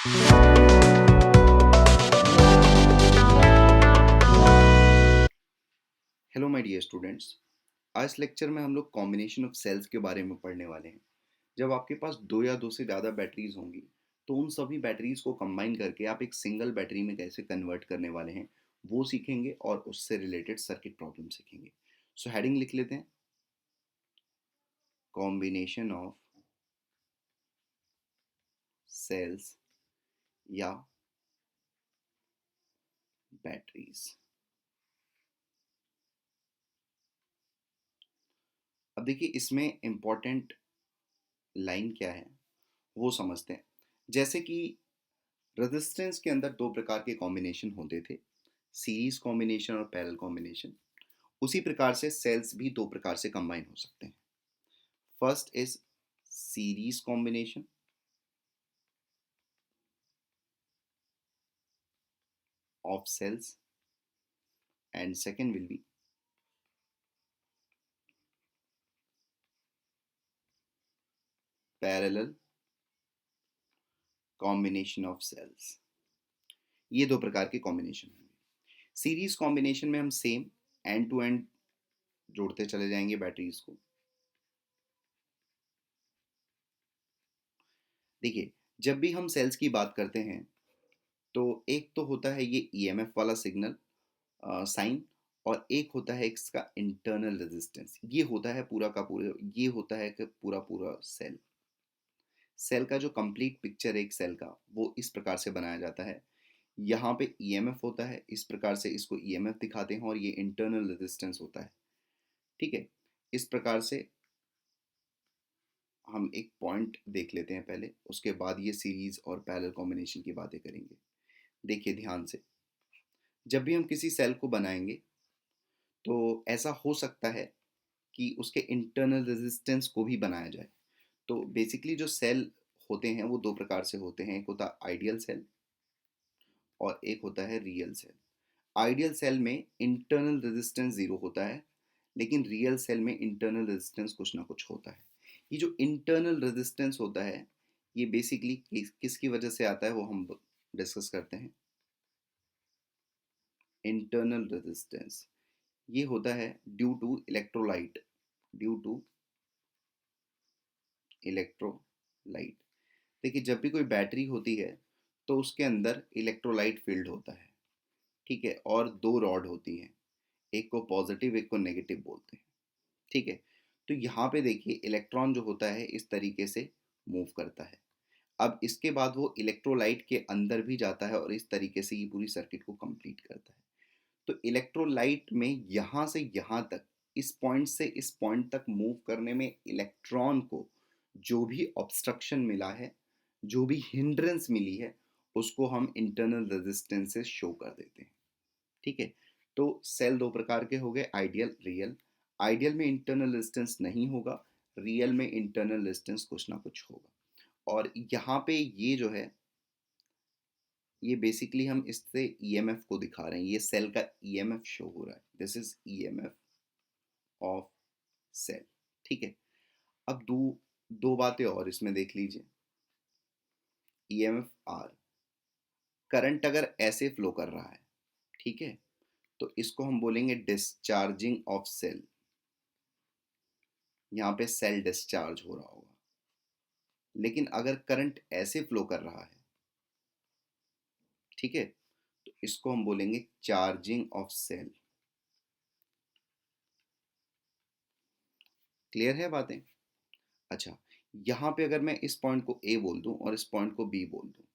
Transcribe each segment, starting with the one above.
Hello my dear students. आज lecture में हम लोग कॉम्बिनेशन ऑफ सेल्स के बारे में पढ़ने वाले हैं। जब आपके पास दो या दो से ज़्यादा बैटरीज होंगी तो उन सभी बैटरीज को कंबाइन करके आप एक सिंगल बैटरी में कैसे कन्वर्ट करने वाले हैं वो सीखेंगे और उससे रिलेटेड सर्किट प्रॉब्लम सीखेंगे। सो हेडिंग लिख लेते हैं, कॉम्बिनेशन ऑफ सेल्स या बैटरीज। अब देखिए इसमें इम्पॉर्टेंट लाइन क्या है वो समझते हैं। जैसे कि रेजिस्टेंस के अंदर दो प्रकार के कॉम्बिनेशन होते थे, सीरीज कॉम्बिनेशन और पैरेलल कॉम्बिनेशन। उसी प्रकार से सेल्स भी दो प्रकार से कंबाइन हो सकते हैं। First is series combination of cells and second will be parallel combination of cells. ये दो प्रकार के कॉम्बिनेशन होंगे। सीरीज कॉम्बिनेशन में हम सेम एंड टू एंड जोड़ते चले जाएंगे बैटरीज को। देखिए जब भी हम सेल्स की बात करते हैं तो एक तो होता है ये ईएमएफ वाला सिग्नल साइन, और एक होता है इसका इंटरनल रेजिस्टेंस। ये होता है पूरा का पूरा, ये होता है कि पूरा पूरा सेल। सेल का जो कंप्लीट पिक्चर एक सेल का वो इस प्रकार से बनाया जाता है। यहाँ पे ईएमएफ होता है, इस प्रकार से इसको ईएमएफ दिखाते हैं, और ये इंटरनल रेजिस्टेंस होता है। ठीक है, इस प्रकार से हम एक पॉइंट देख लेते हैं पहले, उसके बाद ये सीरीज और पैरेलल कॉम्बिनेशन की बातें करेंगे। देखिए ध्यान से, जब भी हम किसी सेल को बनाएंगे तो ऐसा हो सकता है कि उसके इंटरनल रेजिस्टेंस को भी बनाया जाए। तो बेसिकली जो सेल होते हैं वो दो प्रकार से होते हैं, एक होता है आइडियल सेल और एक होता है रियल सेल। आइडियल सेल में इंटरनल रेजिस्टेंस ज़ीरो होता है, लेकिन रियल सेल में इंटरनल रेजिस्टेंस कुछ ना कुछ होता है। ये जो इंटरनल रेजिस्टेंस होता है ये बेसिकली किसकी वजह से आता है वो हम डिस्कस करते हैं। इंटरनल रेजिस्टेंस ये होता है due to electrolyte, due to electrolyte. देखिए जब भी कोई बैटरी होती है तो उसके अंदर इलेक्ट्रोलाइट फील्ड होता है, ठीक है, और दो रॉड होती हैं, एक को पॉजिटिव एक को नेगेटिव बोलते हैं। ठीक है, तो यहाँ पे देखिए इलेक्ट्रॉन जो होता है इस तरीके से मूव करता है। अब इसके बाद वो इलेक्ट्रोलाइट के अंदर भी जाता है और इस तरीके से ये पूरी सर्किट को कंप्लीट करता है। तो इलेक्ट्रोलाइट में यहाँ से यहाँ तक, इस पॉइंट से इस पॉइंट तक मूव करने में इलेक्ट्रॉन को जो भी ऑब्स्ट्रक्शन मिला है, जो भी हिंड्रेंस मिली है, उसको हम इंटरनल रेजिस्टेंस से शो कर देते हैं। ठीक है, तो सेल दो प्रकार के हो गए, आइडियल रियल। आइडियल में इंटरनल रेजिस्टेंस नहीं होगा, रियल में इंटरनल रेजिस्टेंस कुछ ना कुछ होगा। और यहाँ पे ये जो है ये बेसिकली हम इससे ईएमएफ को दिखा रहे हैं, ये सेल का ईएमएफ शो हो रहा है, this is EMF of cell. ठीक है, अब दो दो बातें और इसमें देख लीजिए। ईएमएफ आर, करंट अगर ऐसे फ्लो कर रहा है, ठीक है, तो इसको हम बोलेंगे डिस्चार्जिंग ऑफ सेल। यहाँ पे सेल डिस्चार्ज हो रहा होगा। लेकिन अगर करंट ऐसे फ्लो कर रहा है, ठीक है, तो इसको हम बोलेंगे चार्जिंग ऑफ सेल। क्लियर है बातें? अच्छा, यहाँ पे अगर मैं इस पॉइंट को ए बोल दूं और इस पॉइंट को बी बोल दूं,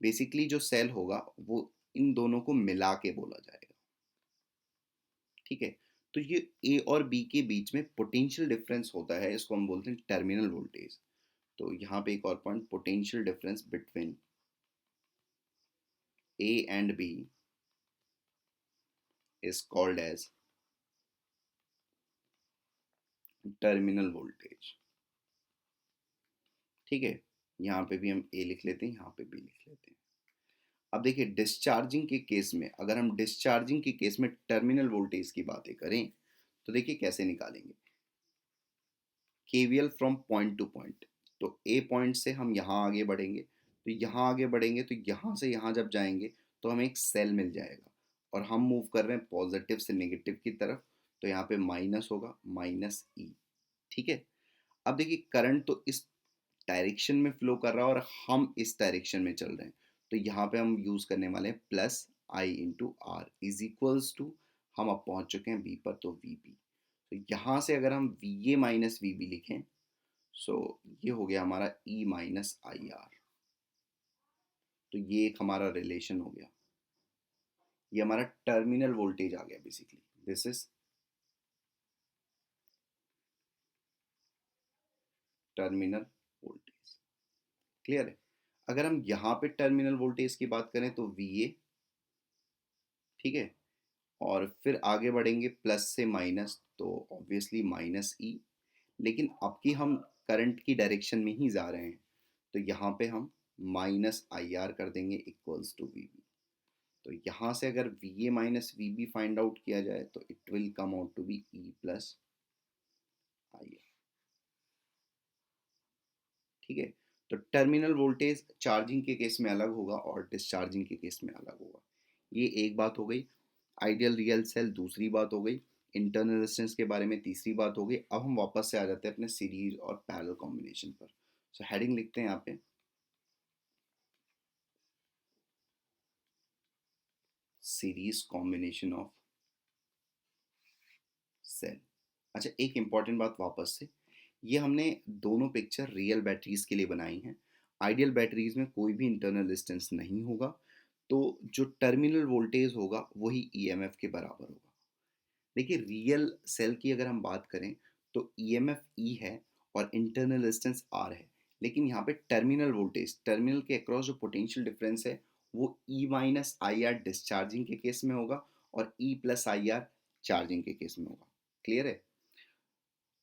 बेसिकली जो सेल होगा वो इन दोनों को मिला के बोला जाएगा। ठीक है, तो ये ए और बी के बीच में पोटेंशियल डिफरेंस होता है, इसको हम बोलते हैं टर्मिनल वोल्टेज। तो यहाँ पे एक और point, potential difference between A and B is called as terminal voltage. ठीक है, यहाँ पे भी हम ए लिख लेते हैं, यहाँ पे बी लिख लेते हैं। अब देखिए डिस्चार्जिंग के केस में, अगर हम डिस्चार्जिंग के केस में टर्मिनल वोल्टेज की बातें करें तो देखिए कैसे निकालेंगे। KVL from point two point, तो ए पॉइंट से हम यहाँ आगे बढ़ेंगे तो यहाँ आगे बढ़ेंगे तो यहाँ से यहाँ जब जाएंगे तो हमें एक सेल मिल जाएगा, और हम मूव कर रहे हैं पॉजिटिव से नेगेटिव की तरफ, तो यहाँ पे माइनस होगा, माइनस ई। ठीक है। अब देखिए करंट तो इस डायरेक्शन में फ्लो कर रहा है और हम इस डायरेक्शन में चल रहे हैं, तो यहाँ पे हम यूज करने वाले हैं plus I into R is equals to, हम अब पहुंच चुके हैं बी पर, तो वी बी। तो यहाँ से अगर हम V A minus V B लिखें, सो ये हो गया हमारा ई माइनस आई आर। तो ये एक हमारा रिलेशन हो गया, ये हमारा टर्मिनल वोल्टेज आ गया basically. This is terminal voltage. Clear है। अगर हम यहाँ पे टर्मिनल वोल्टेज की बात करें तो वी ए, ठीक है, और फिर आगे बढ़ेंगे प्लस से माइनस, तो ऑब्वियसली माइनस ई। लेकिन अब की हम करंट की डायरेक्शन में ही जा रहे हैं, तो यहाँ पे हम माइनस आई आर कर देंगे इक्वल्स टू वी बी। तो यहाँ से अगर V A minus V B find out किया जाए तो it will come out to be E plus I R. ठीक है। तो टर्मिनल वोल्टेज चार्जिंग के केस में अलग होगा और डिस्चार्जिंग के केस में अलग होगा। ये एक बात हो गई। आइडियल रियल सेल दूसरी बात हो गई। इंटरनल रेजिस्टेंस के बारे में तीसरी बात हो गई। अब हम वापस से आ जाते हैं अपने सीरीज और पैरेलल कॉम्बिनेशन पर। सो हेडिंग लिखते हैं यहाँ पे, सीरीज कॉम्बिनेशन ऑफ सेल। अच्छा, एक इंपॉर्टेंट बात वापस से, ये हमने दोनों पिक्चर रियल बैटरीज के लिए बनाई हैं। आइडियल बैटरीज में कोई भी इंटरनल रेजिस्टेंस नहीं होगा, तो जो टर्मिनल वोल्टेज होगा वही ईएमएफ के बराबर होगा। देखिए रियल सेल की अगर हम बात करें तो ईएमएफ ई है और इंटरनल रेजिस्टेंस आर है, लेकिन यहाँ पे टर्मिनल वोल्टेज, टर्मिनल के अक्रॉस जो पोटेंशियल डिफरेंस है वो E minus I R discharging के केस में होगा और ई प्लस आई आर चार्जिंग के केस में होगा। क्लियर है।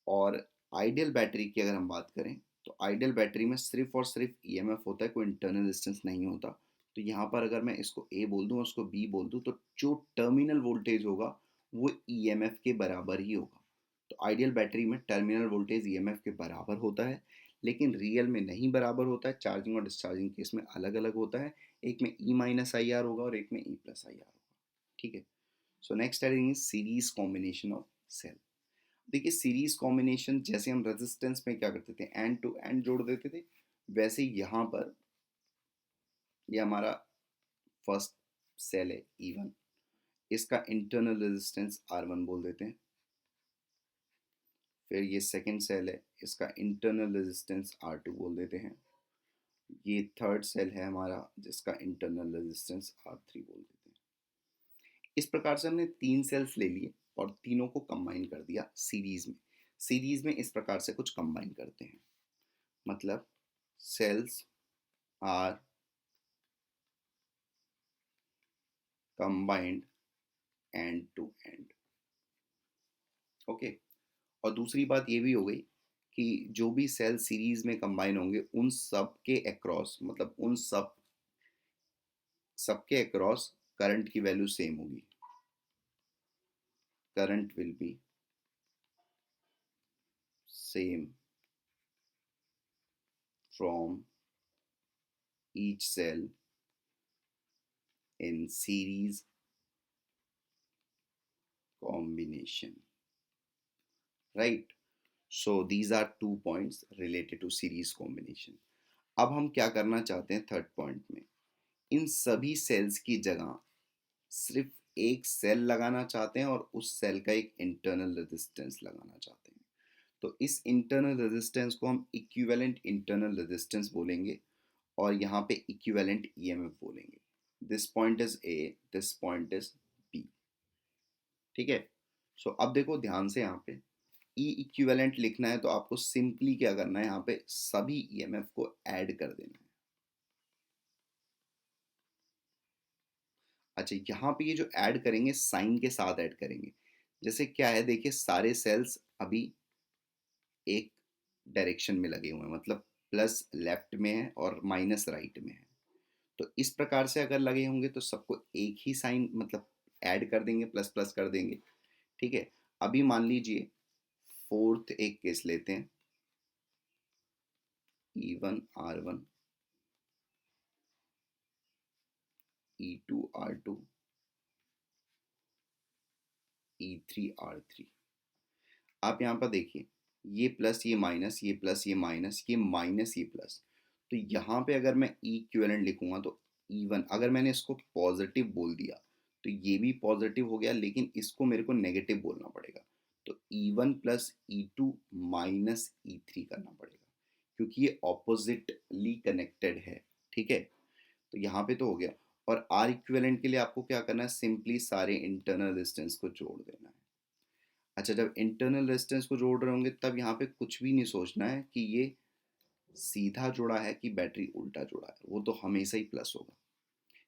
और आइडियल बैटरी की अगर हम बात करें तो आइडियल बैटरी में सिर्फ और सिर्फ ईएमएफ होता है, कोई इंटरनल रेजिस्टेंस नहीं होता। तो यहाँ पर अगर मैं इसको ए बोल दूँ और उसको बी बोल दूँ, तो जो टर्मिनल वोल्टेज होगा वो ईएमएफ के बराबर ही होगा। तो आइडियल बैटरी में टर्मिनल वोल्टेज ईएमएफ के बराबर होता है, लेकिन रियल में नहीं बराबर होता है। चार्जिंग और डिस्चार्जिंग केस में अलग अलग होता है। एक में ई माइनस आई आर होगा और एक में ई प्लस आई आर होगा। ठीक है। So next heading is series combination of cell. देखिए सीरीज कॉम्बिनेशन जैसे हम रेजिस्टेंस में क्या करते थे, एंड टू एंड जोड़ देते थे, वैसे यहाँ पर ये हमारा फर्स्ट सेल है E1, इसका इंटरनल रेजिस्टेंस R1 बोल देते हैं। फिर ये सेकंड सेल है, इसका इंटरनल रेजिस्टेंस R2 बोल देते हैं। ये थर्ड सेल है हमारा जिसका इंटरनल रेजिस्टेंस R3 बोल देते हैं। इस प्रकार से हमने तीन सेल्स ले लिए और तीनों को कंबाइन कर दिया सीरीज में। सीरीज में इस प्रकार से कुछ कंबाइन करते हैं, मतलब cells are combined end to end। Okay. और दूसरी बात ये भी हो गई कि जो भी सेल सीरीज में कंबाइन होंगे उन सब के अक्रॉस, मतलब उन सबके अक्रॉस करंट की वैल्यू सेम होगी। Current will be same from each cell in series combination, right? So these are 2 points related to series combination। अब हम क्या करना चाहते हैं थर्ड पॉइंट में, इन सभी सेल्स की जगह सिर्फ एक सेल लगाना चाहते हैं और उस सेल का एक इंटरनल रेजिस्टेंस लगाना चाहते हैं। तो इस इंटरनल रेजिस्टेंस को हम इक्विवेलेंट इंटरनल रेजिस्टेंस बोलेंगे और यहाँ पे इक्विवेलेंट ईएमएफ बोलेंगे। This point is A, this point is B. ठीक है। सो अब देखो ध्यान से, यहाँ पे ई इक्विवेलेंट लिखना है तो आपको सिंपली क्या करना है, यहाँ पे सभी ईएमएफ को ऐड कर देना है। अच्छा, यहाँ पे ये जो ऐड करेंगे साइन के साथ ऐड करेंगे। जैसे क्या है, देखिए सारे सेल्स अभी एक डायरेक्शन में लगे हुए हैं, मतलब प्लस लेफ्ट में है और माइनस राइट में है। तो इस प्रकार से अगर लगे होंगे तो सबको एक ही साइन, मतलब ऐड कर देंगे, प्लस प्लस कर देंगे। ठीक है। अभी मान लीजिए फोर्थ एक केस लेते हैं, E1 R1 E2R2 E3R3। आप यहाँ पर देखिए, ये प्लस ये माइनस, ये प्लस ये माइनस, ये माइनस ये प्लस, तो यहाँ पे अगर मैं ई इक्विवेलेंट लिखूंगा तो E1, अगर मैंने इसको पॉजिटिव बोल दिया तो ये भी पॉजिटिव हो गया, लेकिन इसको मेरे को नेगेटिव बोलना पड़ेगा, तो E1 plus E2 minus E3 करना पड़ेगा, क्योंकि ये ऑपोजिटली कनेक्टेड है। ठीक है, तो यहाँ पे तो हो गया। और आर इक्विवेलेंट के लिए आपको क्या करना है, सिंपली सारे इंटरनल रेजिस्टेंस को जोड़ देना है। अच्छा, जब इंटरनल रेजिस्टेंस को जोड़ रहे होंगे तब यहाँ पे कुछ भी नहीं सोचना है कि ये सीधा जुड़ा है कि बैटरी उल्टा जुड़ा है, वो तो हमेशा ही प्लस होगा।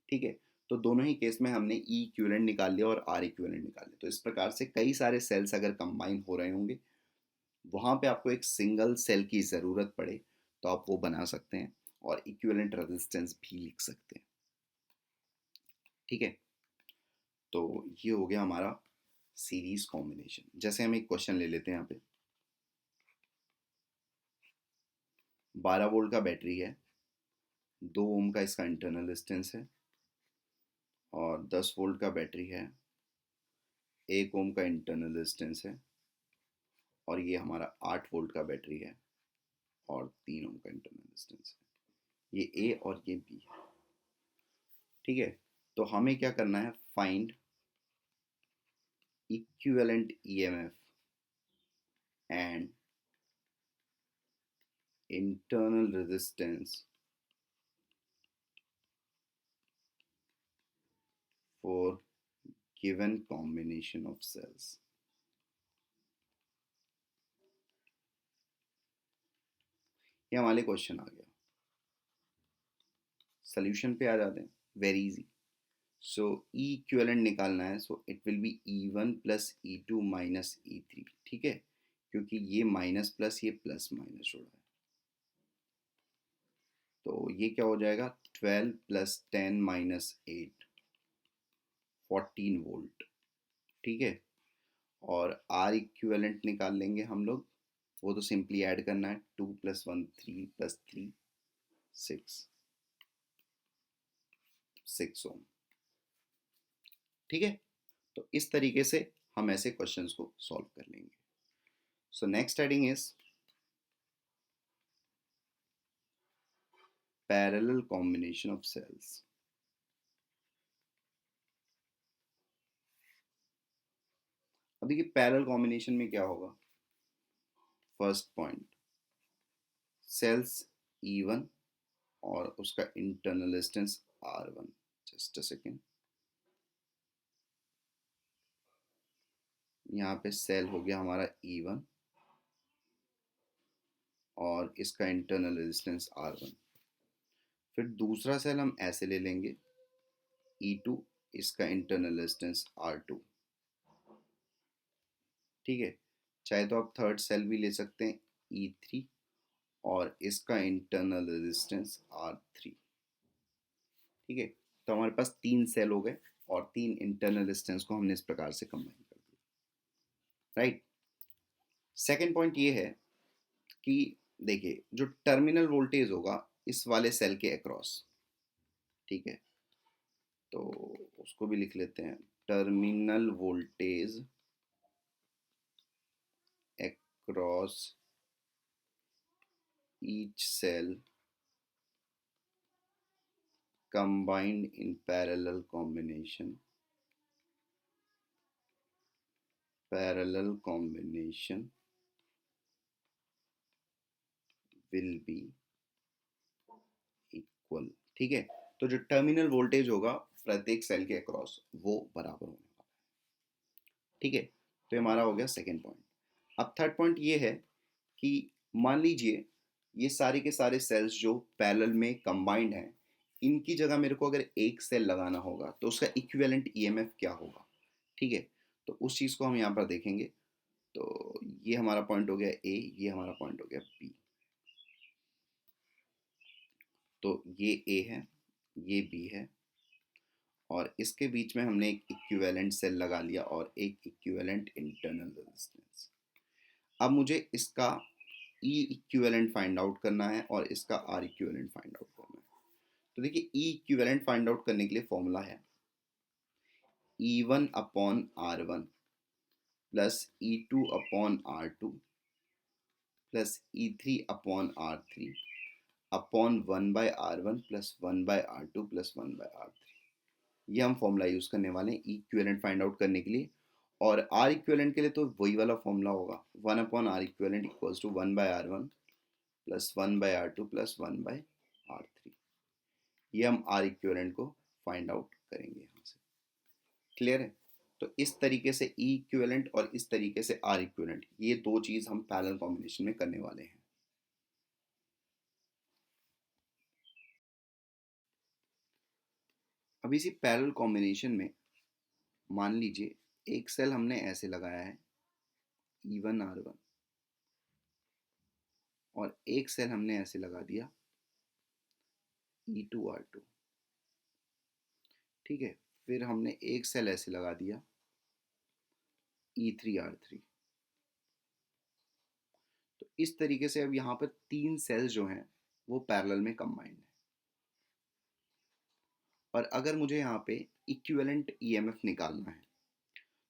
ठीक है, तो दोनों ही केस में हमने ई इक्विवेलेंट निकाल लिया और आर इक्विवेलेंट निकाल लिया। तो इस प्रकार से कई सारे सेल्स अगर कंबाइन हो रहे होंगे, वहाँ पे आपको एक सिंगल सेल की ज़रूरत पड़े तो आप वो बना सकते हैं और इक्विवेलेंट रेजिस्टेंस भी लिख सकते हैं। ठीक है, तो ये हो गया हमारा सीरीज कॉम्बिनेशन। जैसे हम एक क्वेश्चन ले लेते हैं यहाँ पे, 12 वोल्ट का बैटरी है, 2 ओम का इसका इंटरनल रेजिस्टेंस है, और 10 वोल्ट का बैटरी है, 1 ओम का इंटरनल रेजिस्टेंस है, और ये हमारा 8 वोल्ट का बैटरी है और 3 ओम का इंटरनल रेजिस्टेंस है। ये ए और ये बी है। ठीक है, तो हमें क्या करना है, find equivalent EMF and internal resistance for given combination of cells। ये हमारे क्वेश्चन आ गया। सोल्यूशन पे आ जाते हैं, वेरी इजी। सो ई इक्विवेलेंट निकालना है, so it will be E1 plus E2 minus E3। ठीक है, क्योंकि ये माइनस प्लस ये प्लस माइनस जुड़ा है, तो ये क्या हो जाएगा, 12 प्लस 10 माइनस 8, 14 वोल्ट। ठीक है, और आर इक्विवेलेंट निकाल लेंगे हम लोग, वो तो सिंपली ऐड करना है, 2 प्लस 1 3 प्लस 3 6, 6 ओम। ठीक है, तो इस तरीके से हम ऐसे क्वेश्चंस को सॉल्व कर लेंगे। So next heading is parallel combination of cells. अब देखिए पैरेलल कॉम्बिनेशन में क्या होगा, फर्स्ट पॉइंट, सेल्स E1 और उसका internal resistance R1। Just a second, यहाँ पे सेल हो गया हमारा E1 और इसका इंटरनल रेजिस्टेंस R1। फिर दूसरा सेल हम ऐसे ले लेंगे, E2, इसका इंटरनल रेजिस्टेंस R2। ठीक है, चाहे तो आप थर्ड सेल भी ले सकते हैं, E3, और इसका इंटरनल रेजिस्टेंस R3। ठीक है, तो हमारे पास 3 सेल हो गए और 3 इंटरनल रेजिस्टेंस को हमने इस प्रकार से कंबाइन कर दिया। राइट, सेकेंड पॉइंट ये है कि देखिए जो टर्मिनल वोल्टेज होगा इस वाले सेल के अक्रॉस, ठीक है, तो उसको भी लिख लेते हैं, terminal voltage across each cell combined in parallel combination will be equal। ठीक है, तो जो टर्मिनल वोल्टेज होगा प्रत्येक सेल के अक्रॉस वो बराबर होने वाला है। ठीक है, तो हमारा हो गया सेकेंड पॉइंट। अब थर्ड पॉइंट ये है कि मान लीजिए ये सारे के सारे सेल्स जो पैरेलल में कंबाइंड हैं, इनकी जगह मेरे को अगर एक सेल लगाना होगा तो उसका इक्विवेलेंट ईएमएफ क्या होगा। ठीक है, तो उस चीज़ को हम यहाँ पर देखेंगे। तो ये हमारा पॉइंट हो गया ए, ये हमारा पॉइंट हो गया बी। तो ये ए है, ये बी है, और इसके बीच में हमने एक इक्विवेलेंट सेल लगा लिया और एक इक्विवेलेंट इंटरनल रेजिस्टेंस। अब मुझे इसका ई इक्विवेलेंट फाइंड आउट करना है और इसका आर इक्विवेलेंट फाइंड आउट करना है। तो देखिए ई इक्विवेलेंट फाइंड आउट करने के लिए फॉर्मूला है E1 upon R1 plus E2 upon R2 plus E3 upon R3 upon 1/R1 plus 1/R2 plus 1/R3। ये हम फॉर्मूला यूज़ करने वाले हैं ई इक्विवेलेंट फाइंड आउट करने के लिए। और आर इक्विवेलेंट के लिए तो वही वाला फॉर्मूला होगा, 1/R equivalent equals to 1/R1 plus 1/R2 plus 1/R3। ये हम आर इक्विवेलेंट को फाइंड आउट करेंगे यहाँ से। क्लियर है? तो इस तरीके से ई इक्विवेलेंट और इस तरीके से आर इक्विवेलेंट, ये दो चीज़ हम पैरेलल कॉम्बिनेशन में करने वाले हैं। अब इसी पैरेलल कॉम्बिनेशन में मान लीजिए एक सेल हमने ऐसे लगाया है E1 R1 और एक सेल हमने ऐसे लगा दिया E2 R2। ठीक है, फिर हमने एक सेल ऐसे लगा दिया E3 R3। तो इस तरीके से अब यहाँ पर तीन सेल्स जो हैं वो पैरेलल में कंबाइंड है। और अगर मुझे यहाँ पे इक्विवेलेंट ईएमएफ निकालना है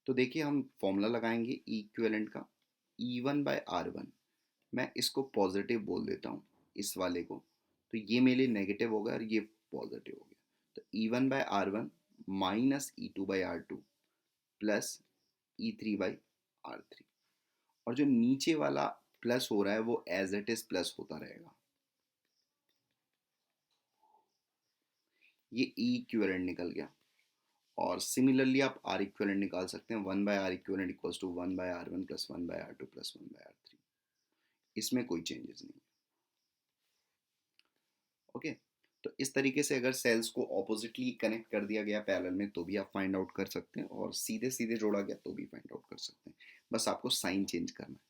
तो देखिए हम फॉर्मूला लगाएंगे ई इक्विवेलेंट का, E1/R1। मैं इसको पॉजिटिव बोल देता हूँ इस वाले को, तो ये मेरे लिए नेगेटिव होगा और ये पॉजिटिव हो गया। तो E1/R1 minus E2/R2 plus E3/R3। और जो नीचे वाला प्लस हो रहा है वो एज इट इज प्लस होता रहेगा। ये ई इक्विवेलेंट निकल गया। और सिमिलरली आप आर इक्विवेलेंट निकाल सकते हैं, 1/R equivalent equals to 1/R1 plus 1/R2 plus 1/R3। इसमें कोई चेंजेस नहीं। ओके, तो इस तरीके से अगर सेल्स को ऑपोजिटली कनेक्ट कर दिया गया पैरेलल में तो भी आप फाइंड आउट कर सकते हैं, और सीधे सीधे जोड़ा गया तो भी फाइंड आउट कर सकते हैं। बस आपको साइन चेंज करना है।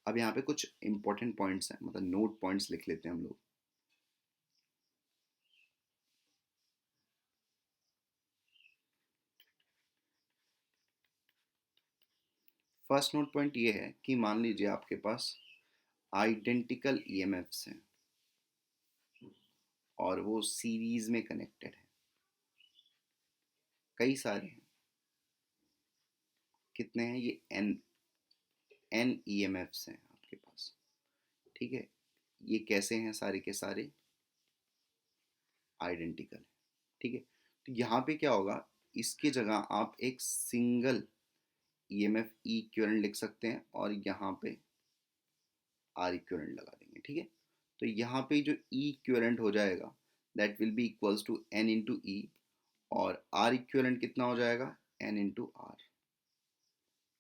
अब यहाँ पे कुछ इंपॉर्टेंट पॉइंट्स हैं, मतलब नोट पॉइंट्स लिख लेते हैं हम लोग। फर्स्ट नोट पॉइंट ये है कि मान लीजिए आपके पास आइडेंटिकल ईएमएफ्स हैं और वो सीरीज में कनेक्टेड है, कई सारे हैं। कितने हैं ये? एन ईएमएफ्स हैं आपके पास। ठीक है, ये कैसे हैं? सारे के सारे आइडेंटिकल है। ठीक है, तो यहाँ पे क्या होगा, इसकी जगह आप एक सिंगल ईएमएफ ई इक्विवेलेंट लिख सकते हैं और यहाँ पे आर इक्विवेलेंट लगा देंगे। ठीक है, तो यहाँ पे जो ई इक्विवेलेंट हो जाएगा that will be equals to N into E, और आर इक्विवेलेंट कितना हो जाएगा? N into R.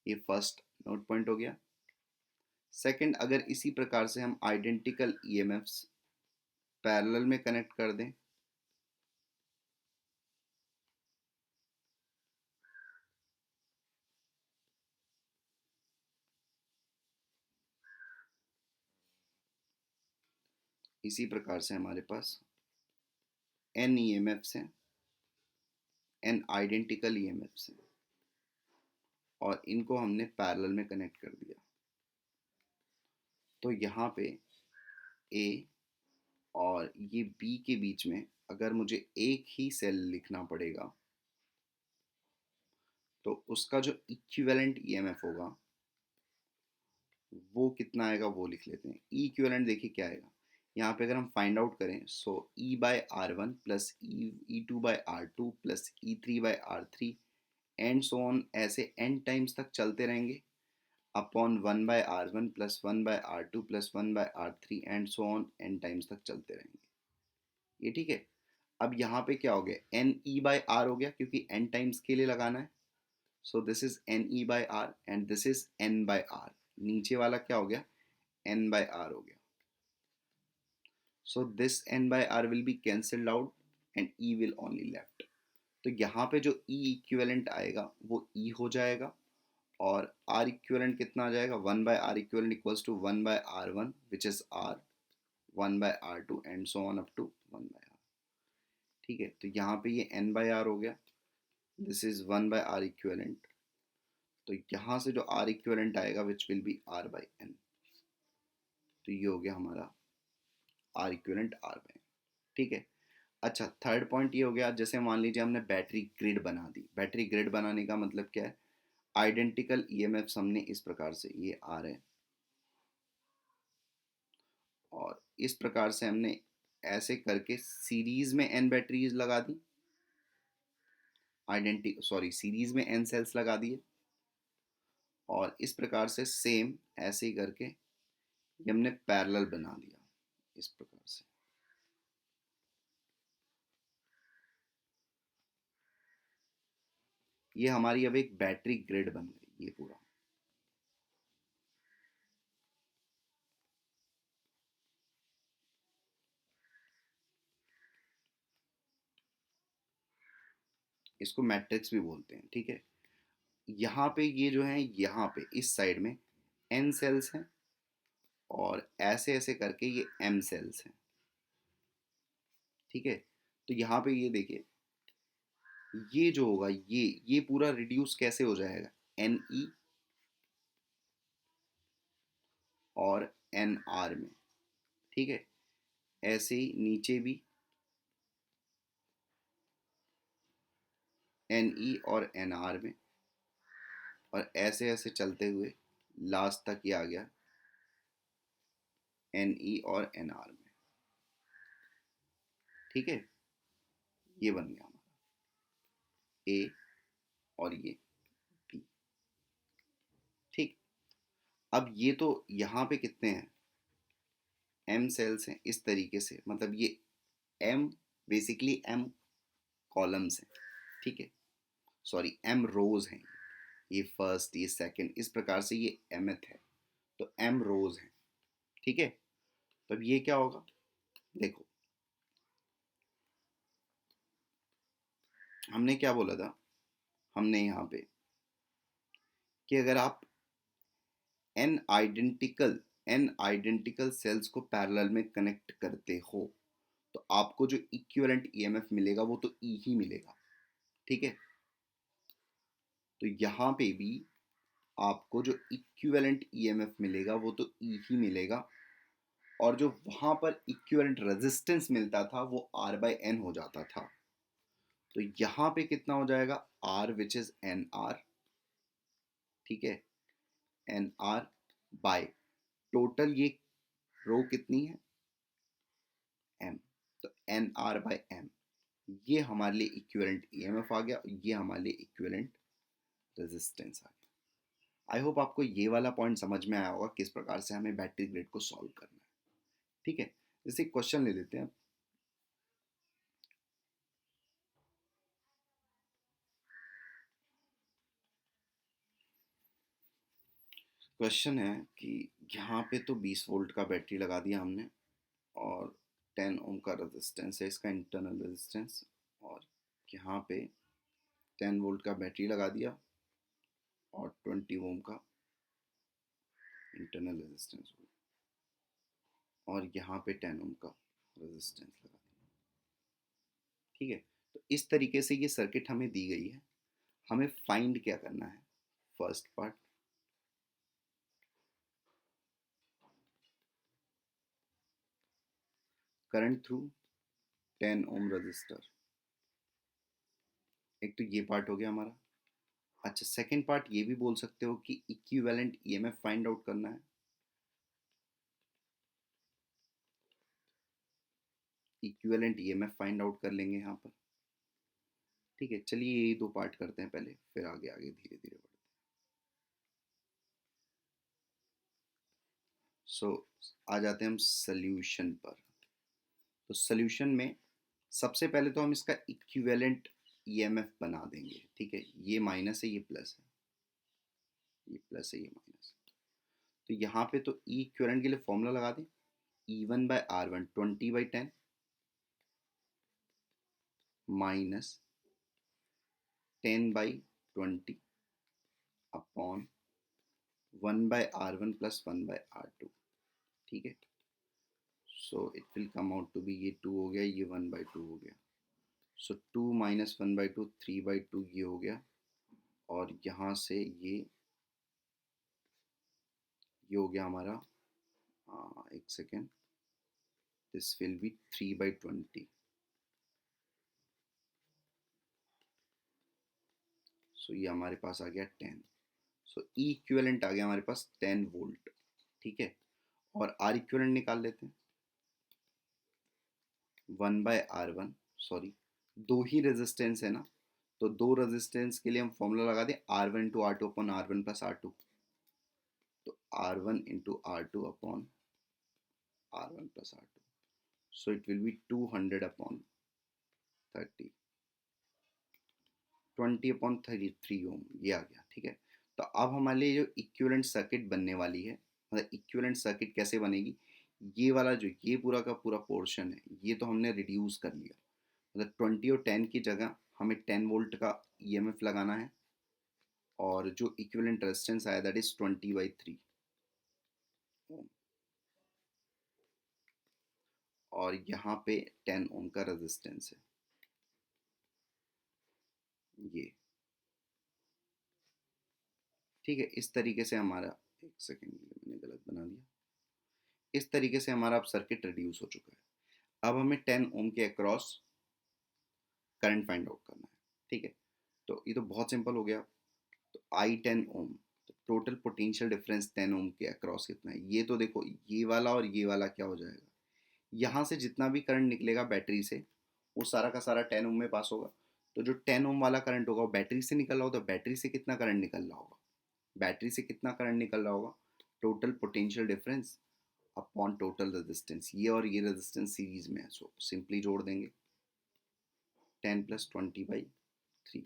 ये फर्स्ट नोट पॉइंट हो गया। सेकंड, अगर इसी प्रकार से हम आइडेंटिकल ईएमएफ्स पैरेलल में कनेक्ट कर दें इसी प्रकार से हमारे पास एन ईएमएफ्स हैं, एन आइडेंटिकल ईएमएफ्स हैं, और इनको हमने पैरेलल में कनेक्ट कर दिया। तो यहाँ पे ए और ये बी के बीच में अगर मुझे एक ही सेल लिखना पड़ेगा तो उसका जो इक्विवेलेंट ईएमएफ होगा वो कितना आएगा वो लिख लेते हैं। ई इक्विवेलेंट देखिए क्या आएगा, यहाँ पे अगर हम फाइंड आउट करें सो E/R1 plus E2/R2 plus E3/R3 and so on, ऐसे n टाइम्स तक चलते रहेंगे, upon 1/R1 plus 1/R2 plus 1/R3 and so on n times तक चलते रहेंगे। ये ठीक है। अब यहाँ पे क्या हो गया, NE/R हो गया क्योंकि n टाइम्स के लिए लगाना है। So this is NE/R and this is N/R। नीचे वाला क्या हो गया? N/R हो गया। So this N/R will be cancelled out and E will only left. तो यहाँ पे जो E इक्विवेलेंट आएगा वो E हो जाएगा, और R इक्विवेलेंट कितना आ जाएगा? 1/R equivalent equals to 1/R1 which is R, 1/R2 and so on up to 1/R। ठीक है, तो यहाँ पे ये N/R हो गया, दिस इज 1/R इक्विवेलेंट। तो यहाँ से जो R इक्विवेलेंट आएगा विच विल बी R/N। तो ये हो गया हमारा R इक्विवेलेंट R/N। ठीक है, अच्छा, थर्ड पॉइंट ये हो गया, जैसे मान लीजिए हमने बैटरी ग्रिड बना दी। बैटरी ग्रिड बनाने का मतलब क्या है, आइडेंटिकल ईएमएफ हमने इस प्रकार से, ये आ रहे हैं और इस प्रकार से हमने ऐसे करके सीरीज में एन बैटरीज लगा दी, सीरीज में एन सेल्स लगा दिए, और इस प्रकार से सेम ऐसे ही करके ये हमने पैरेलल बना दिया इस प्रकार से। ये हमारी अब एक बैटरी ग्रिड बन गई ये पूरा। इसको मैट्रिक्स भी बोलते हैं, ठीक है। यहाँ पे ये जो है, यहाँ पे इस साइड में एन सेल्स हैं और ऐसे ऐसे करके ये एम सेल्स हैं, ठीक है। तो यहाँ पे ये देखिए, ये जो होगा ये पूरा रिड्यूस कैसे हो जाएगा, एन ई और एन आर में, ठीक है। ऐसे ही नीचे भी एन ई और एन आर में, और ऐसे ऐसे चलते हुए लास्ट तक ये आ गया एन ई और एन आर में, ठीक है। ये बन गया हमारा ए और ये बी, ठीक। अब ये तो यहाँ पे कितने हैं, एम सेल्स हैं इस तरीके से, मतलब ये एम, बेसिकली एम कॉलम्स हैं, ठीक है। सॉरी, एम रोज हैं, ये फर्स्ट ये सेकंड, इस प्रकार से ये एमथ है, तो एम रोज हैं, ठीक है। तो अब ये क्या होगा, देखो हमने क्या बोला था, हमने यहाँ पे कि अगर आप एन आइडेंटिकल सेल्स को पैरेलल में कनेक्ट करते हो तो आपको जो इक्विवेलेंट ईएमएफ मिलेगा वो तो ई ही मिलेगा, ठीक है। तो यहाँ पे भी आपको जो इक्विवेलेंट ईएमएफ मिलेगा वो तो ई ही मिलेगा, और जो वहां पर इक्विवेलेंट रेजिस्टेंस मिलता था वो आर बाय एन हो जाता था। तो यहाँ पे कितना हो जाएगा, R which is N R, ठीक है, एन आर बाय टोटल ये रो कितनी है, एम, तो एन आर बाय एम, ये हमारे लिए इक्विवेलेंट ईएमएफ आ गया, ये हमारे लिए इक्विवेलेंट रेजिस्टेंस आ गया। आई होप आपको ये वाला पॉइंट समझ में आया होगा किस प्रकार से हमें बैटरी ग्रिड को सॉल्व करना है, ठीक है। जैसे क्वेश्चन ले लेते हैं। क्वेश्चन है कि यहाँ पे तो 20 वोल्ट का बैटरी लगा दिया हमने, और 10 ओम का रेजिस्टेंस है इसका इंटरनल रेजिस्टेंस, और यहाँ पे 10 वोल्ट का बैटरी लगा दिया और 20 ओम का इंटरनल रेजिस्टेंस, और यहाँ पे 10 ओम का रेजिस्टेंस लगा दिया, ठीक है। तो इस तरीके से ये सर्किट हमें दी गई है। हमें फाइंड क्या करना है, first part, current through 10 ohm resistor, एक तो ये पार्ट हो गया हमारा। अच्छा, सेकंड पार्ट ये भी बोल सकते हो कि इक्विवेलेंट ईएमएफ फाइंड आउट करना है। इक्विवेलेंट ईएमएफ फाइंड आउट कर लेंगे यहाँ पर, ठीक है। चलिए यही दो पार्ट करते हैं पहले, फिर आगे आगे धीरे धीरे बढ़ते हैं। सो आ जाते हैं हम सल्यूशन पर। तो सल्यूशन में सबसे पहले तो हम इसका इक्विवेलेंट ईएमएफ बना देंगे, ठीक है। ये माइनस है, ये प्लस है, ये प्लस है, ये माइनस है। तो यहाँ पे तो ई इक्विवेलेंट के लिए फॉर्मूला लगा दें, E1/R1 20/10 minus 10/20 upon 1/R1 plus 1/R2, ठीक है। So it will come out to be, ये 2 हो गया, ये 1/2 हो गया। सो 2 माइनस 1/2 3/2 ये हो गया, और यहाँ से ये हो गया हमारा, एक सेकेंड, दिस विल बी 3/20, सो ये हमारे पास आ गया 10। सो ई इक्विवेलेंट आ गया हमारे पास 10 वोल्ट। ठीक है, और आर इक्विवेलेंट निकाल लेते हैं। 1/R1, सॉरी दो ही रेजिस्टेंस है ना, तो दो रेजिस्टेंस के लिए हम फॉर्मूला लगा दें R1 × R2 upon R1 + R2। तो R1 × R2 upon R1 + R2, so it will be 200 upon 30, 20 upon 33 ओम, ये आ गया। ठीक है, तो अब हमारे लिए जो इक्विवेलेंट सर्किट बनने वाली है, मतलब इक्विवेलेंट सर्किट कैसे बनेगी, ये वाला जो ये पूरा का पूरा पोर्शन है, ये तो हमने रिड्यूस कर लिया। मतलब 20 और 10 की जगह हमें 10 वोल्ट का ईएमएफ लगाना है, और जो इक्विवेलेंट रेजिस्टेंस आया दैट इज 20/3 ओम, और यहाँ पे 10 ओम का रेजिस्टेंस है ये। ठीक है, इस तरीके से हमारा, एक सेकेंड मैंने गलत बना दिया, इस तरीके से हमारा अब सर्किट रिड्यूस हो चुका है। अब हमें 10 ओम के अक्रॉस करंट फाइंड आउट करना है। ठीक है, तो ये तो बहुत सिंपल हो गया। तो आई 10 ओम, तो टोटल पोटेंशियल डिफरेंस 10 ओम के अक्रॉस कितना है, ये तो देखो ये वाला और ये वाला क्या हो जाएगा, यहाँ से जितना भी करंट निकलेगा बैटरी से वो सारा का सारा 10 ओम में पास होगा। तो जो 10 ओम वाला करंट होगा वो बैटरी से निकल रहा होगा, तो बैटरी से कितना करंट निकल रहा होगा, बैटरी से कितना करंट निकल रहा होगा, total potential difference upon total resistance. ये और ये रेजिस्टेंस सीरीज में है, सो सिंपली जोड़ देंगे 10 + 20/3।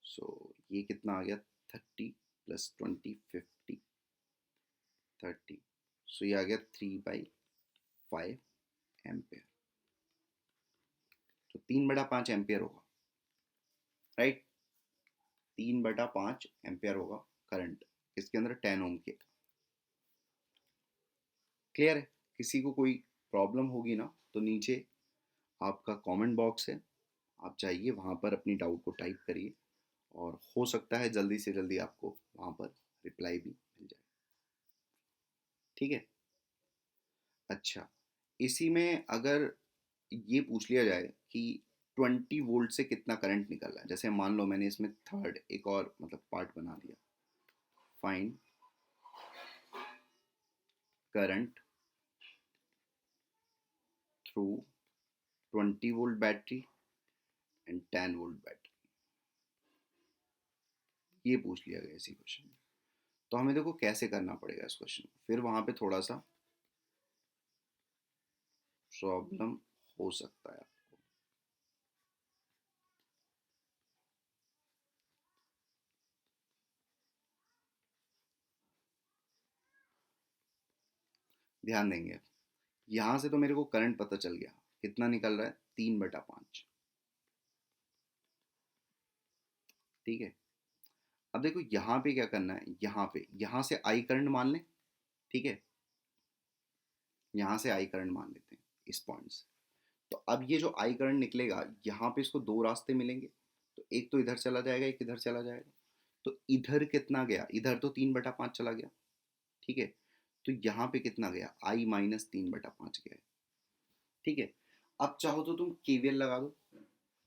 सो ये कितना आ गया, 30 + 20 50 30। सो ये आ गया 3/5 एम्पेयर। तो 3/5 एम्पेयर होगा, राइट। 3/5 एम्पेयर होगा करंट इसके अंदर 10 ओम के। क्लियर है, किसी को कोई प्रॉब्लम होगी ना तो नीचे आपका कमेंट बॉक्स है, आप जाइए वहाँ पर अपनी डाउट को टाइप करिए, और हो सकता है जल्दी से जल्दी आपको वहाँ पर रिप्लाई भी मिल जाए। ठीक है, अच्छा, इसी में अगर ये पूछ लिया जाए कि 20 वोल्ट से कितना करंट निकल रहा है, जैसे मान लो मैंने इसमें थर्ड एक और मतलब पार्ट बना दिया, find current through 20 volt battery and 10 volt battery, ये पूछ लिया गया इसी क्वेश्चन में। तो हमें देखो कैसे करना पड़ेगा इस क्वेश्चन, फिर वहां पे थोड़ा सा प्रॉब्लम हो सकता है आपको। ध्यान देंगे, यहां से तो मेरे को करंट पता चल गया कितना निकल रहा है, 3/5। ठीक है, अब देखो यहाँ पे क्या करना है, यहाँ पे यहाँ से आई करंट मान लें। ठीक है, यहाँ से आई करंट मान लेते हैं इस पॉइंट से। तो अब ये जो आई करंट निकलेगा यहाँ पे इसको दो रास्ते मिलेंगे, तो एक तो इधर चला जाएगा, एक इधर चला जाएगा। तो इधर कितना गया, इधर तो 3/5 चला गया। ठीक है, तो यहाँ पे कितना गया, I - 3/5 गया है। ठीक है, अब चाहो तो तुम केवीएल लगा दो,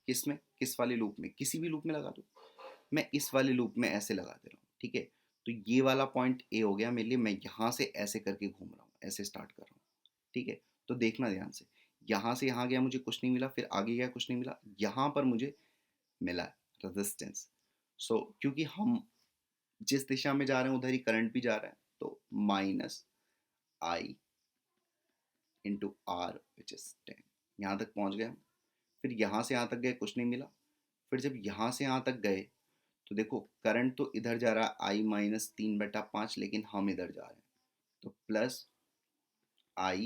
किस में, किस वाले लूप में, किसी भी लूप में लगा दो। मैं इस वाले लूप में ऐसे लगा दे रहा हूँ। ठीक है, तो ये वाला पॉइंट ए हो गया मेरे लिए, मैं यहाँ से ऐसे करके घूम रहा हूँ, ऐसे स्टार्ट कर रहा हूँ। ठीक है, तो देखना ध्यान से, यहाँ से यहाँ गया मुझे कुछ नहीं मिला, फिर आगे गया कुछ नहीं मिला, यहाँ पर मुझे मिला रेजिस्टेंस। सो क्योंकि हम जिस दिशा में जा रहे हैं उधर ही करंट भी जा रहा है, तो -I × R विच इज 10। यहाँ तक पहुँच गया, फिर यहाँ से यहाँ तक गए कुछ नहीं मिला, फिर जब यहाँ से यहाँ तक गए तो देखो करंट तो इधर जा रहा है I - 3/5, लेकिन हम इधर जा रहे हैं, तो +I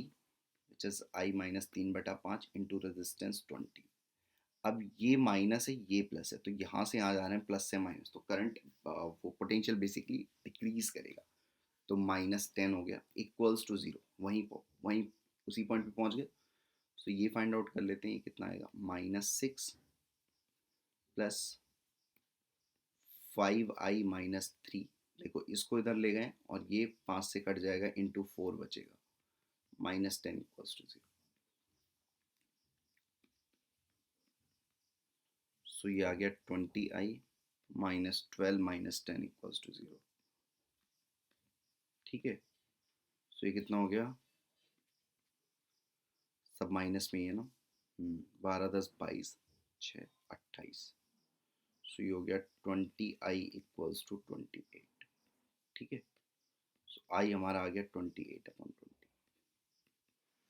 which is I - 3/5 into resistance 20। अब ये माइनस है ये प्लस है, तो यहाँ से यहाँ जा रहे हैं प्लस से माइनस, तो करंट वो पोटेंशियल बेसिकली डिक्रीज करेगा। तो -10 हो गया इक्वल्स टू 0, वहीं उसी पॉइंट पे पहुंच गए। तो ये फाइंड आउट कर लेते हैं, ये कितना आएगा, -6 + 5I - 3। देखो इसको इधर ले गए और ये 5 से कट जाएगा, इंटू 4 बचेगा, -10 इक्वल्स टू 0। सो ये आ गया 20I -12 -10 इक्वल्स टू 0। ठीक है, सो ये कितना हो गया, सब माइनस में ही है ना। 12 10 22 6 28, सो ये हो गया 20i इक्वल्स टू 28। ठीक है, सो आई हमारा आ गया 28/20,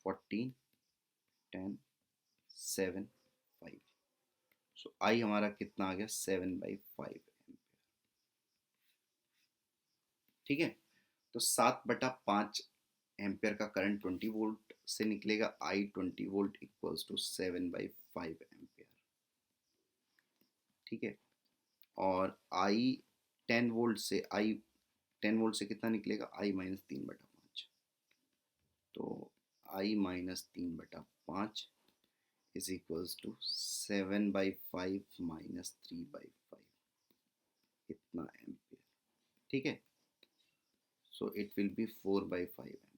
14 10 7 5, सो आई हमारा कितना आ गया 7/5 एम्पियर। ठीक है, तो 7/5 एम्पियर का करंट 20 वोल्ट से निकलेगा, आई 20 वोल्ट इक्वल्स टू 7/5 एम्पियर। ठीक है, और आई 10 वोल्ट से कितना निकलेगा, आई -3/5, तो आई -3/5 इज इक्वल्स टू 7/5 -3/5, इतना एम्पियर। ठीक है, so it will be 4/5 ampere.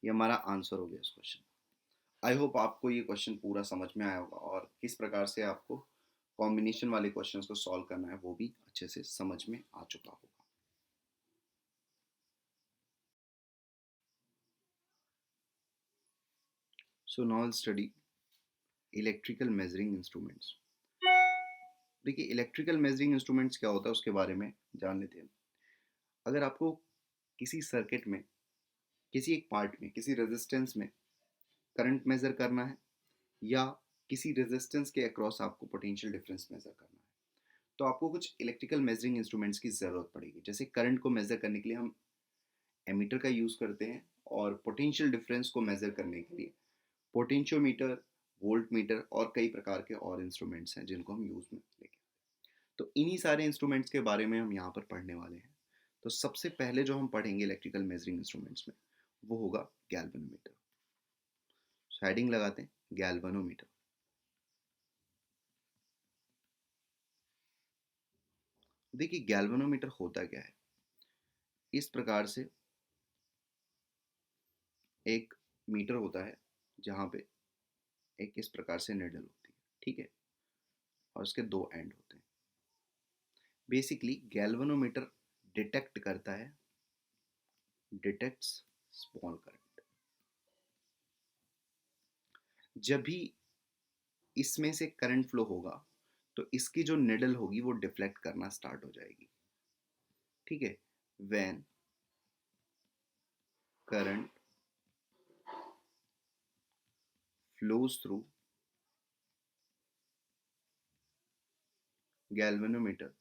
ये हमारा आंसर हो गया इस क्वेश्चन। आई होप आपको ये क्वेश्चन पूरा समझ में आया होगा, और किस प्रकार से आपको कॉम्बिनेशन वाले क्वेश्चंस को सॉल्व करना है वो भी अच्छे से समझ में आ चुका होगा। So now study electrical measuring instruments. देखिए, इलेक्ट्रिकल मेजरिंग इंस्ट्रूमेंट्स क्या होता है उसके बारे में जान लेते हैं। अगर आपको किसी सर्किट में, किसी एक पार्ट में, किसी रेजिस्टेंस में करंट मेजर करना है, या किसी रेजिस्टेंस के अक्रॉस आपको पोटेंशियल डिफरेंस मेजर करना है, तो आपको कुछ इलेक्ट्रिकल मेजरिंग इंस्ट्रूमेंट्स की ज़रूरत पड़ेगी। जैसे करंट को मेजर करने के लिए हम एमीटर का यूज़ करते हैं, और पोटेंशियल डिफरेंस को मेजर करने के लिए पोटेंशियोमीटर, वोल्ट मीटर और कई प्रकार के और इंस्ट्रूमेंट्स हैं जिनको हम यूज़ में लेंगे। तो इन्हीं सारे इंस्ट्रूमेंट्स के बारे में हम यहाँ पर पढ़ने वाले हैं। तो सबसे पहले जो हम पढ़ेंगे इलेक्ट्रिकल मेजरिंग इंस्ट्रूमेंट्स में, वो होगा गैल्वेनोमीटर। हेडिंग लगाते हैं, गैल्वेनोमीटर। देखिए, गैल्वेनोमीटर होता क्या है। इस प्रकार से एक मीटर होता है जहाँ पे एक इस प्रकार से निडल होती है। ठीक है, और उसके दो एंड होते हैं। बेसिकली गैल्वेनोमीटर डिटेक्ट करता है, डिटेक्ट्स स्मॉल करंट। जब भी इसमें से करंट फ्लो होगा तो इसकी जो निडल होगी वो डिफ्लेक्ट करना स्टार्ट हो जाएगी। ठीक है, when current flows through galvanometer,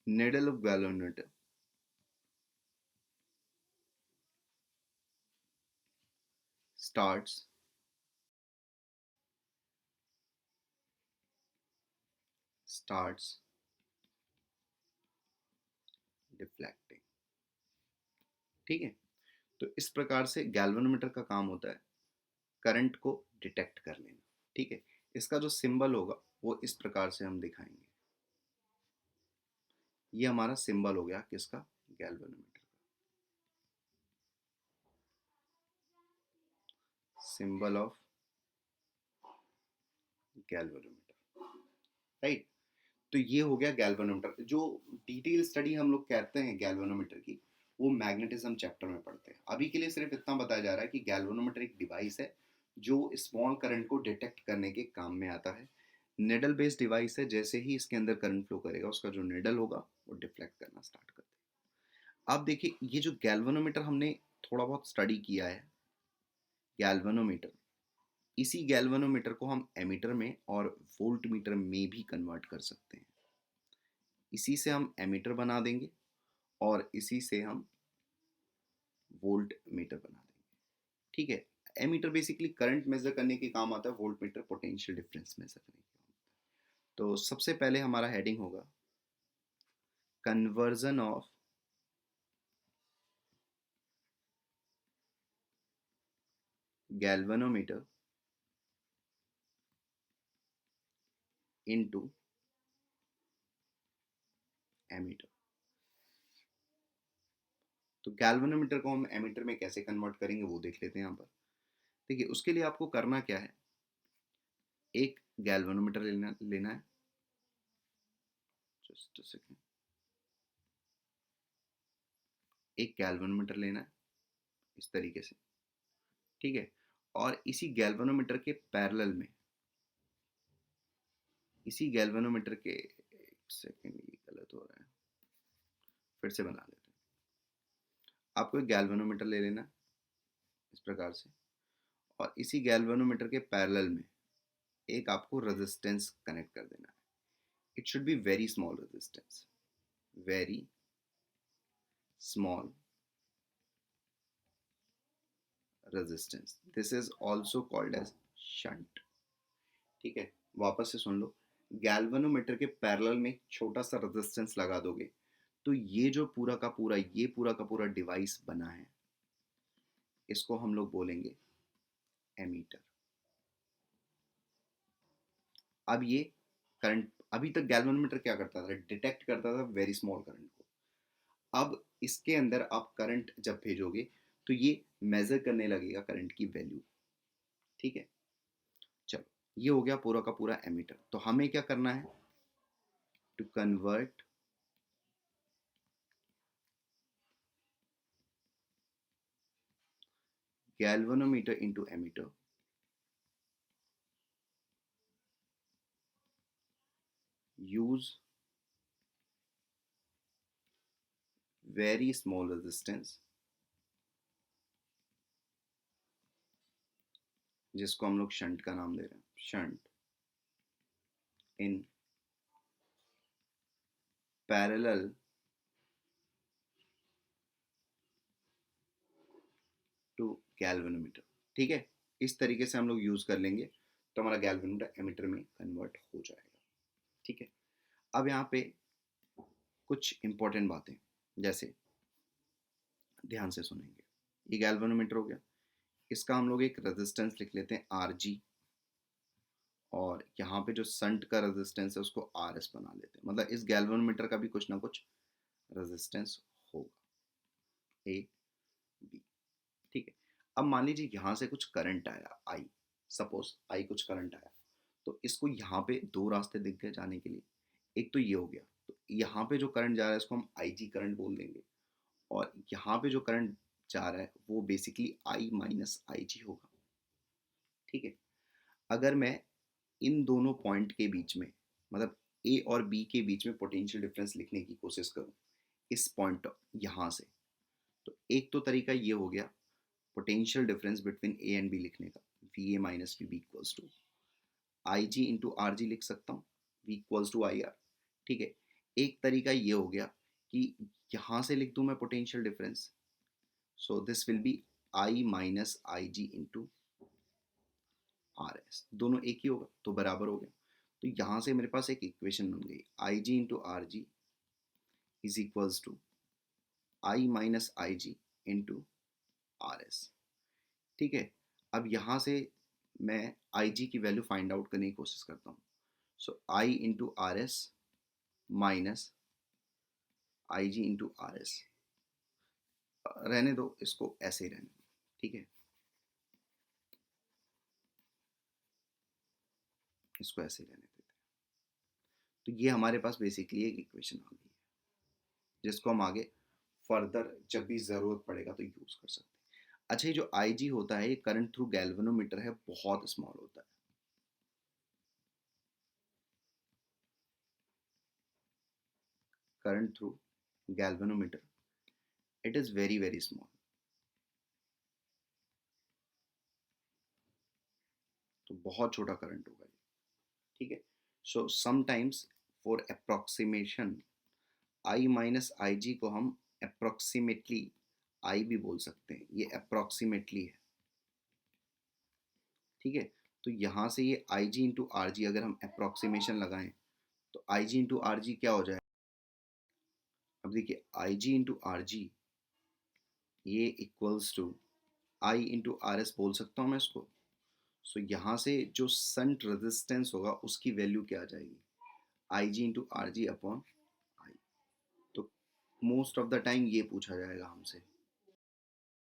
needle of galvanometer starts deflecting। ठीक है, तो इस प्रकार से गैल्वेनोमीटर का काम होता है करंट को डिटेक्ट कर लेना। ठीक है, इसका जो सिंबल होगा वो इस प्रकार से हम दिखाएंगे। ये हमारा सिंबल हो गया किसका, गैल्वेनोमीटर का। Symbol of galvanometer, right. तो ये हो गया गैल्वेनोमीटर। जो डिटेल स्टडी हम लोग कहते हैं गैल्वेनोमीटर की, वो मैग्नेटिज्म चैप्टर में पढ़ते हैं। अभी के लिए सिर्फ इतना बताया जा रहा है कि गैल्वेनोमीटर एक डिवाइस है जो स्मॉल करंट को डिटेक्ट करने के काम में आता है। निडल बेस्ड डिवाइस है, जैसे ही इसके अंदर करंट फ्लो करेगा उसका जो निडल होगा वो डिफ्लेक्ट करना स्टार्ट कर देगा। अब देखिए, ये जो गैल्वेनोमीटर हमने थोड़ा बहुत स्टडी किया है, गैल्वेनोमीटर, इसी गैल्वेनोमीटर को हम एमीटर में और वोल्ट मीटर में भी कन्वर्ट कर सकते हैं। इसी से हम एमीटर बना देंगे और इसी से हम वोल्ट मीटर बना देंगे। ठीक है, एमीटर बेसिकली करंट मेजर करने के काम आता है, voltmeter potential difference measure करने के काम आता है। तो सबसे पहले हमारा हेडिंग होगा conversion of galvanometer into ammeter. तो गैल्वेनोमीटर को हम एमीटर में कैसे कन्वर्ट करेंगे वो देख लेते हैं यहाँ पर। देखिए, उसके लिए आपको करना क्या है, एक गैल्वेनोमीटर लेना है, जस्ट सेकेंड, एक गैल्वेनोमीटर लेना है इस तरीके से, ठीक है। और इसी गैल्वेनोमीटर के पैरेलल में, इसी गैल्वेनोमीटर के, एक सेकेंड ये गलत हो रहा है, फिर से बना लेते हैं। आपको एक गैल्वेनोमीटर ले लेना इस प्रकार से, और इसी गैल्वेनोमीटर के पैरेलल में एक आपको रेजिस्टेंस कनेक्ट कर देना है। It should be very small resistance, very small resistance, this is also called as shunt, ठीक है। वापस से सुन लो, गैल्वेनोमीटर के पैरेलल में एक छोटा सा रेजिस्टेंस लगा दोगे तो ये जो पूरा का पूरा, ये पूरा का पूरा डिवाइस बना है, इसको हम लोग बोलेंगे एमीटर। अब ये करंट, अभी तक गैल्वेनोमीटर क्या करता था, डिटेक्ट करता था वेरी स्मॉल करंट को। अब इसके अंदर आप करंट जब भेजोगे तो ये मेजर करने लगेगा करंट की वैल्यू, ठीक है। चलो, ये हो गया पूरा का पूरा एमीटर। तो हमें क्या करना है, to convert galvanometer into emitter, use very small resistance, जिसको हम लोग शंट का नाम दे रहे हैं, shunt in parallel to galvanometer, ठीक है। इस तरीके से हम लोग यूज कर लेंगे तो हमारा गैल्वेनोमीटर एमीटर में कन्वर्ट हो जाएगा, ठीक है। अब यहाँ पे कुछ इंपॉर्टेंट बातें, जैसे ध्यान से सुनेंगे, ये गैल्वेनोमीटर हो गया, इसका हम लोग एक रेजिस्टेंस लिख लेते हैं आर जी, और यहाँ पे जो संट का रेजिस्टेंस है उसको आर एस बना लेते हैं। मतलब इस गैल्वेनोमीटर का भी कुछ ना कुछ रेजिस्टेंस होगा, ए बी, ठीक है। अब मान लीजिए यहाँ से कुछ करंट आया, आई, सपोज आई कुछ करंट आया, तो इसको यहाँ पे दो रास्ते दिख गए जाने के लिए। एक तो ये हो गया, तो यहाँ पे जो करंट जा रहा है इसको हम आई जी करंट बोल देंगे, और यहाँ पे जो करंट जा रहा है वो बेसिकली आई माइनस आई जी होगा, ठीक है। अगर मैं इन दोनों पॉइंट के बीच में, मतलब ए और बी के बीच में पोटेंशियल डिफरेंस लिखने की कोशिश करूं, इस पॉइंट यहाँ से, तो एक तो तरीका ये हो गया potential difference between A and B लिखने का, V A minus V B equals to I G into R G लिख सकता हूँ, V equals to I R, ठीक है। एक तरीका ये हो गया कि यहाँ से लिख दूँ मैं potential difference, so this will be I minus I G into R S, दोनों एक ही होगा तो बराबर हो गया। तो यहाँ से मेरे पास एक इक्वेशन बन गई, I G into R G is equals to I minus I G into R S, ठीक है। अब यहाँ से मैं आई जी की वैल्यू फाइंड आउट करने की कोशिश करता हूँ, सो आई into R S minus I G into R S, रहने दो इसको ऐसे ही रहने दो, ठीक है, इसको ऐसे ही रहने देते हैं। तो ये हमारे पास बेसिकली एक इक्वेशन आ गई है, जिसको हम आगे फर्दर जब भी ज़रूरत पड़ेगा तो यूज़ कर सकते हैं। अच्छा, ये जो आई जी होता है, ये करंट थ्रू गैल्वेनोमीटर है, बहुत स्मॉल होता है, current through galvanometer, it is very very small, तो बहुत छोटा करंट होगा ये, ठीक है। So sometimes for approximation, I minus I G को हम अप्रॉक्सीमेटली आई भी बोल सकते हैं, ये अप्रॉक्सीमेटली है, ठीक है। तो यहाँ से ये आई जी इंटू आर जी अगर हम अप्रॉक्सीमेशन लगाएं तो आई जी इंटू आर जी क्या हो जाए, अब देखिए आई जी इंटू आर जी ये equals to I into R S बोल सकता हूँ मैं इसको। सो यहाँ से जो संट रेजिस्टेंस होगा उसकी वैल्यू क्या आ जाएगी, I G into R G upon I. तो मोस्ट ऑफ द टाइम ये पूछा जाएगा हमसे,